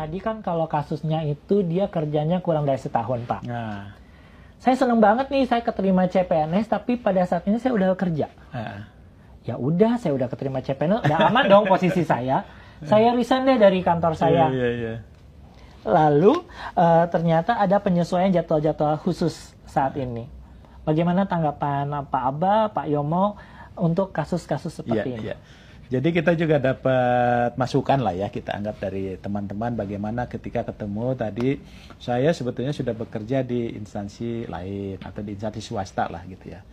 tadi kan kalau kasusnya itu dia kerjanya kurang dari setahun, Pak. Nah, Saya seneng banget nih, saya keterima CPNS, tapi pada saat ini saya udah kerja. Ya udah, saya udah keterima CPNS, udah aman dong posisi saya. Saya resign deh dari kantor saya. Iya. Lalu ternyata ada penyesuaian jadwal-jadwal khusus saat ini. Bagaimana tanggapan Pak Aba, Pak Yomo untuk kasus-kasus seperti ini? Iya. Jadi kita juga dapat masukan lah ya, kita anggap dari teman-teman bagaimana ketika ketemu tadi, saya sebetulnya sudah bekerja di instansi lain atau di instansi swasta lah gitu ya.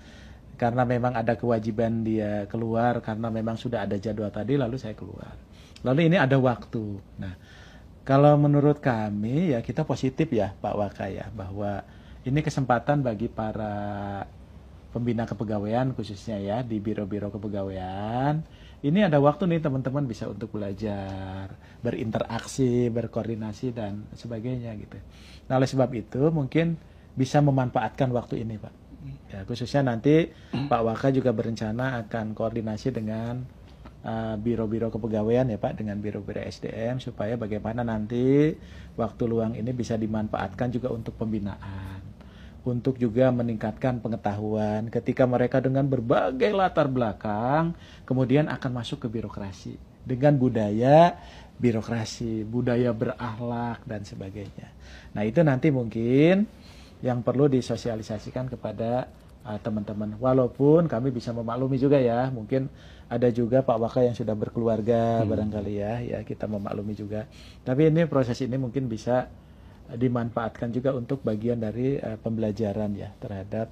Karena memang ada kewajiban dia keluar, karena memang sudah ada jadwal tadi, lalu saya keluar. Lalu ini ada waktu. Nah, kalau menurut kami ya kita positif ya Pak Waka ya, bahwa ini kesempatan bagi para pembina kepegawaian khususnya ya di biro-biro kepegawaian. Ini ada waktu nih teman-teman bisa untuk belajar, berinteraksi, berkoordinasi dan sebagainya gitu. Nah, oleh sebab itu mungkin bisa memanfaatkan waktu ini Pak. Ya, khususnya nanti Pak Waka juga berencana akan koordinasi dengan biro-biro kepegawaian ya Pak, dengan biro-biro SDM supaya bagaimana nanti waktu luang ini bisa dimanfaatkan juga untuk pembinaan. Untuk juga meningkatkan pengetahuan ketika mereka dengan berbagai latar belakang kemudian akan masuk ke birokrasi dengan budaya birokrasi, budaya berakhlak dan sebagainya. Nah, itu nanti mungkin yang perlu disosialisasikan kepada teman-teman. Walaupun kami bisa memaklumi juga ya, mungkin ada juga Pak Waka yang sudah berkeluarga barangkali ya kita memaklumi juga. Tapi ini proses ini mungkin bisa dimanfaatkan juga untuk bagian dari pembelajaran ya terhadap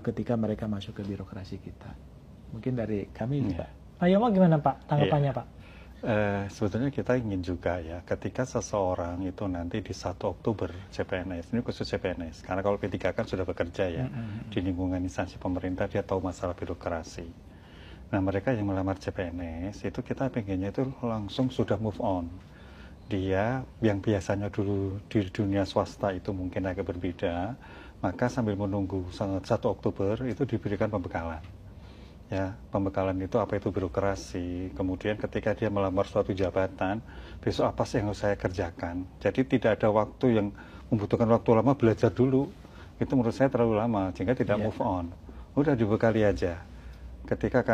ketika mereka masuk ke birokrasi kita. Mungkin dari kami Pak. Pak Yomo gimana Pak tanggapannya Pak? Sebetulnya kita ingin juga ya ketika seseorang itu nanti di 1 Oktober CPNS, ini khusus CPNS, karena kalau P3 kan sudah bekerja ya di lingkungan instansi pemerintah, dia tahu masalah birokrasi. Nah, mereka yang melamar CPNS itu kita pengennya itu langsung sudah move on. Dia yang biasanya dulu di dunia swasta itu mungkin agak berbeda, maka sambil menunggu 1 Oktober itu diberikan pembekalan. Ya, pembekalan itu apa itu birokrasi, kemudian ketika dia melamar suatu jabatan, besok apa sih yang harus saya kerjakan. Jadi tidak ada waktu yang membutuhkan waktu lama belajar dulu, itu menurut saya terlalu lama, sehingga tidak move on. Udah dibekali aja. Ketika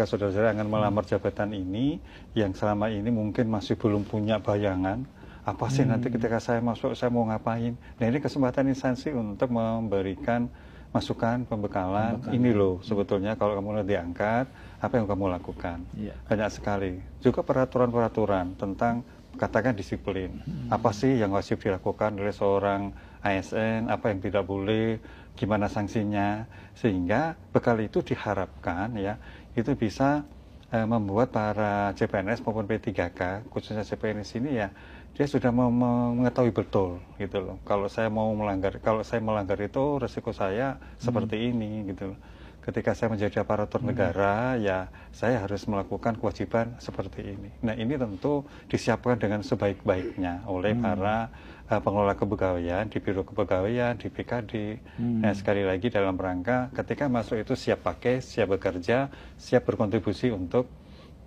saudara-saudara akan melamar jabatan ini, yang selama ini mungkin masih belum punya bayangan, apa sih nanti ketika saya masuk, saya mau ngapain. Nah, ini kesempatan instansi untuk memberikan masukan, pembekalan. Ini loh sebetulnya kalau kamu nanti diangkat, apa yang kamu lakukan. Banyak sekali. Juga peraturan-peraturan tentang katakan disiplin. Apa sih yang wajib dilakukan oleh seorang ASN, apa yang tidak boleh, gimana sanksinya, sehingga bekal itu diharapkan ya itu bisa membuat para CPNS maupun P3K khususnya CPNS ini ya dia sudah mengetahui betul gitu loh. Kalau saya melanggar itu resiko saya seperti ini gitu loh. Ketika saya menjadi aparatur negara ya saya harus melakukan kewajiban seperti ini. Nah, ini tentu disiapkan dengan sebaik-baiknya oleh para pengelola kepegawaian di biro kepegawaian, di BKD. Nah, sekali lagi dalam rangka ketika masuk itu siap pakai, siap bekerja, siap berkontribusi untuk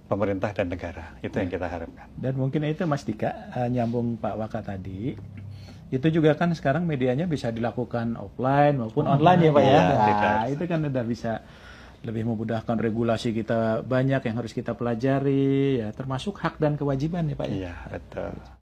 pemerintah dan negara. Itu yang kita harapkan. Dan mungkin itu Mas Dika, nyambung Pak Waka tadi, itu juga kan sekarang medianya bisa dilakukan offline maupun online ya Pak ya. Nah, itu kan udah bisa lebih memudahkan regulasi kita, banyak yang harus kita pelajari ya, termasuk hak dan kewajiban ya Pak ya. Iya, betul.